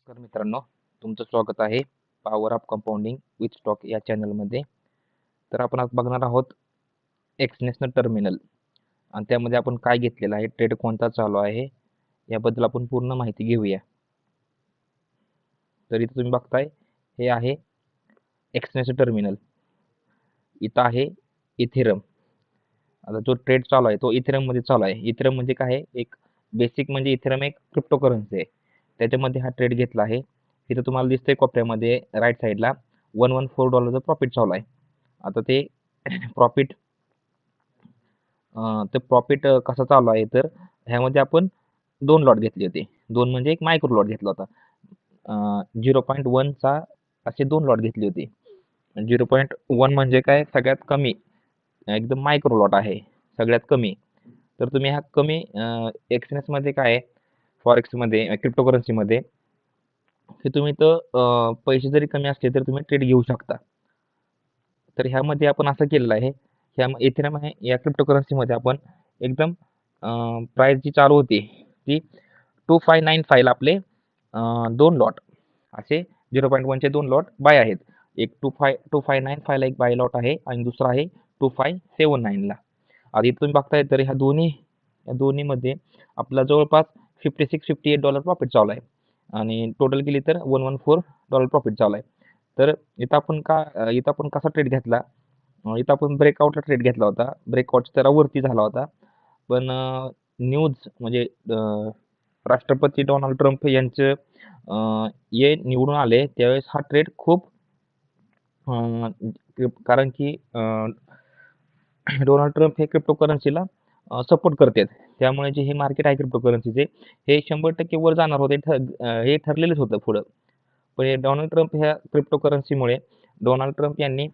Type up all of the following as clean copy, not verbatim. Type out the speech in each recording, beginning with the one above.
नमस्कार मित्रांनो, तुमचं स्वागत आहे power of compounding with stock या चॅनलमध्ये. तर आपण आज बघणार आहोत एक्सनेशनल टर्मिनल आणि त्यामध्ये आपण काय घेतलेलं आहे, ट्रेड कोणता चालू आहे याबद्दल आपण पूर्ण माहिती घेऊया. तर इथं तुम्ही बघताय हे आहे एक्सनेशनल टर्मिनल. इथं आहे इथेरम. आता जो ट्रेड चालू आहे तो इथेरम मध्ये चालू आहे. इथेरम म्हणजे काय आहे, एक बेसिक म्हणजे इथेरम एक क्रिप्टोकरन्सी आहे. त्याच्यामध्ये हा ट्रेड घेतला आहे. इथं तुम्हाला दिसतंय कोपऱ्यामध्ये राईट साईडला $114 प्रॉफिट चालू आहे. आता ते प्रॉफिट प्रॉफिट कसं चालू आहे, तर ह्यामध्ये आपण 2 लॉट घेतले होते. 2 म्हणजे एक मायक्रो लॉट घेतला होता. 0.1चा असे 2 लॉट घेतले होते. 0.1 म्हणजे काय, सगळ्यात कमी एकदम मायक्रो लॉट आहे, सगळ्यात कमी. तर तुम्ही हा कमी एक्सचेंज मध्ये काय आहे, फॉरेक्स मध्ये क्रिप्टोकरन्सीमध्ये की तुम्ही तर पैसे जरी कमी असले तर तुम्ही ट्रेड घेऊ शकता. तर ह्यामध्ये आपण असं केलेलं आहे, ह्या इथेरियम आहे या क्रिप्टोकरन्सीमध्ये आपण एकदम प्राइस जी चालू होती ती 2595 ला आपले 2 लॉट असे 0.1चे 2 लॉट बाय आहेत. एक 2595 ला एक बाय लॉट आहे आणि दुसरा आहे 2579 ला. आधी तुम्ही बघताय तर ह्या दोन्हीमध्ये आपला जवळपास $56-58 प्रॉफिट चालू आहे आणि टोटल केली तर $114 प्रॉफिट चालू आहे. तर इथं आपण कसा ट्रेड घेतला, इथं आपण ब्रेकआउटला ट्रेड घेतला होता. ब्रेकआउट जरा वरती झाला होता, पण न्यूज म्हणजे राष्ट्रपती डोनाल्ड ट्रम्प यांचे हे निवडून आले त्यावेळेस हा ट्रेड खूप कारण की डोनाल्ड ट्रम्प हे क्रिप्टोकरन्सीला सपोर्ट करतात. त्यामुळे जे हे मार्केट आहे क्रिप्टोकरन्सीचे हे 100% वर जाणार होते, हे ठरलेलंच होतं पुढं. पण हे डोनाल्ड ट्रम्प ह्या क्रिप्टोकरन्सीमुळे डोनाल्ड ट्रम्प यांनी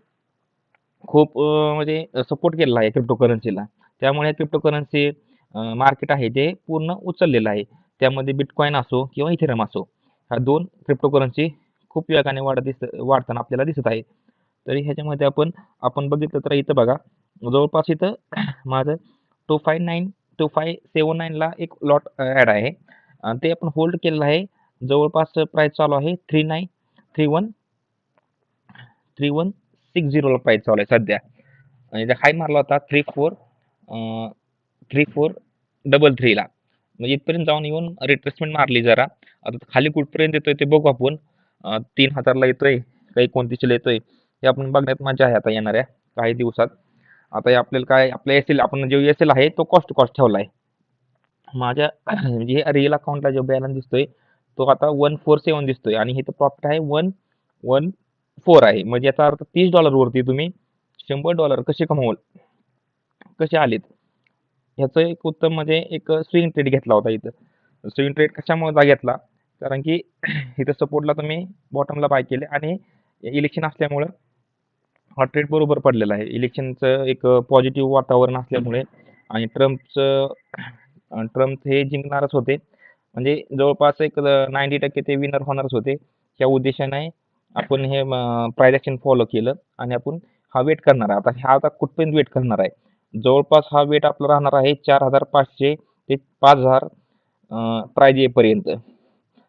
खूप म्हणजे सपोर्ट केलेला आहे क्रिप्टोकरन्सीला. त्यामुळे क्रिप्टोकरन्सी मार्केट आहे ते पूर्ण उचललेलं आहे. त्यामध्ये बिटकॉइन असो किंवा इथेरियम असो, ह्या 2 क्रिप्टोकरन्सी खूप वेगाने वाढताना आपल्याला दिसत आहे. तरी ह्याच्यामध्ये आपण बघितलं तर इथं बघा, जवळपास इथं माझं 2579 ला एक लॉट ॲड आहे आणि ते आपण होल्ड केलेलं आहे. जवळपास प्राइस चालू आहे 3160 ला प्राइस चालू आहे सध्या. आणि हाय मारला होता 3433 ला. म्हणजे इथपर्यंत जाऊन येऊन रिट्रेसमेंट मारली जरा. आता खाली कुठपर्यंत येतोय ते बघू आपण. 3000 ला येतोय, काही 29 ला येतोय, हे आपण बघण्यात मजा आहे आता येणाऱ्या काही दिवसात. आता हे आपल्याला काय, आपला एसएल आपण जो एसएल आहे तो कॉस्ट ठेवला आहे. माझ्या म्हणजे रिअल अकाउंटला जो बॅलन्स दिसतोय तो आता 147 दिसतोय आणि इथं प्रॉफिट आहे 114 आहे. म्हणजे याचा अर्थ $30 वरती तुम्ही $100 कसे कमवाल, कसे आलेत, ह्याचं एक उत्तम म्हणजे एक स्विंग ट्रेड घेतला होता. इथं स्विंग ट्रेड कशामुळे घेतला, कारण की इथं सपोर्टला तुम्ही बॉटमला बाय केले आणि इलेक्शन असल्यामुळं हा ट्रेड बरोबर पडलेला आहे. इलेक्शनचं एक पॉझिटिव्ह वातावरण असल्यामुळे आणि ट्रम्प हे जिंकणारच होते, म्हणजे जवळपास एक 90% ते विनर होणारच होते. त्या उद्देशाने आपण हे प्राइस ॲक्शन फॉलो केलं आणि आपण हा वेट करणार आहे. आता कुठपर्यंत वेट करणार आहे, जवळपास हा वेट आपला राहणार आहे 4500 ते 5000 प्राइस येईपर्यंत.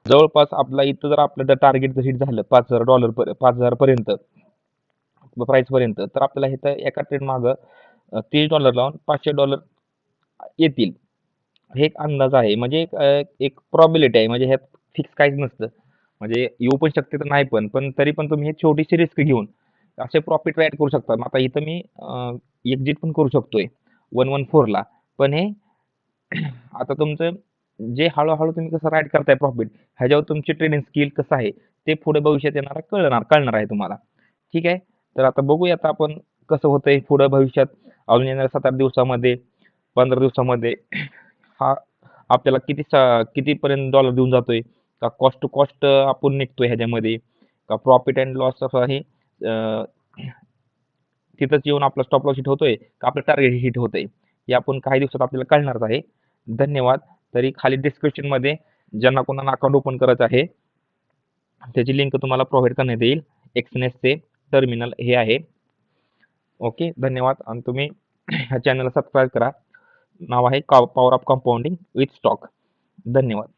जवळपास आपला इथं जर आपलं जर टार्गेट जर हिट झालं $5000 पर्यंत प्राइस पर्यंत, तर आपल्याला इथं एका ट्रेड मागं $30 लावून $500 येतील, हे एक अंदाज आहे. म्हणजे एक प्रॉबिलिटी आहे, म्हणजे ह्यात फिक्स काहीच नसतं. म्हणजे येऊ पण शकते तर नाही पण तरी पण तुम्ही हे छोटीशी रिस्क घेऊन असे प्रॉफिट ॲड करू शकता. आता इथं मी एक्झिट पण करू शकतोय 114 ला. पण हे आता तुमचं जे हळूहळू तुम्ही कसं राईड करताय प्रॉफिट, ह्याच्यावर तुमची ट्रेडिंग स्किल कसं आहे ते पुढे भविष्यात येणार कळणार आहे तुम्हाला. ठीक आहे. तर आता बघूया आता आपण कसं होतंय पुढं भविष्यात, अजून येणाऱ्या 7-8 दिवसामध्ये, 15 दिवसामध्ये हा आपल्याला कितीपर्यंत डॉलर देऊन जातोय, का कॉस्ट टू कॉस्ट आपण निघतोय ह्याच्यामध्ये, का प्रॉफिट अँड लॉस आहे तिथंच येऊन आपला स्टॉप लॉस हिट होतोय, का आपलं टार्गेट हिट होतंय, हे आपण काही दिवसात आपल्याला कळणारच आहे. धन्यवाद. तरी खाली डिस्क्रिप्शनमध्ये ज्यांना कोणाला अकाउंट ओपन करायचं आहे त्याची लिंक तुम्हाला प्रोव्हाइड करण्यात येईल. एक्सनेसचे टर्मिनल हे आहे. ओके, धन्यवाद. आणि तुम्ही ह्या चॅनलला सबस्क्राईब करा. नाव आहे power of compounding with stock. धन्यवाद.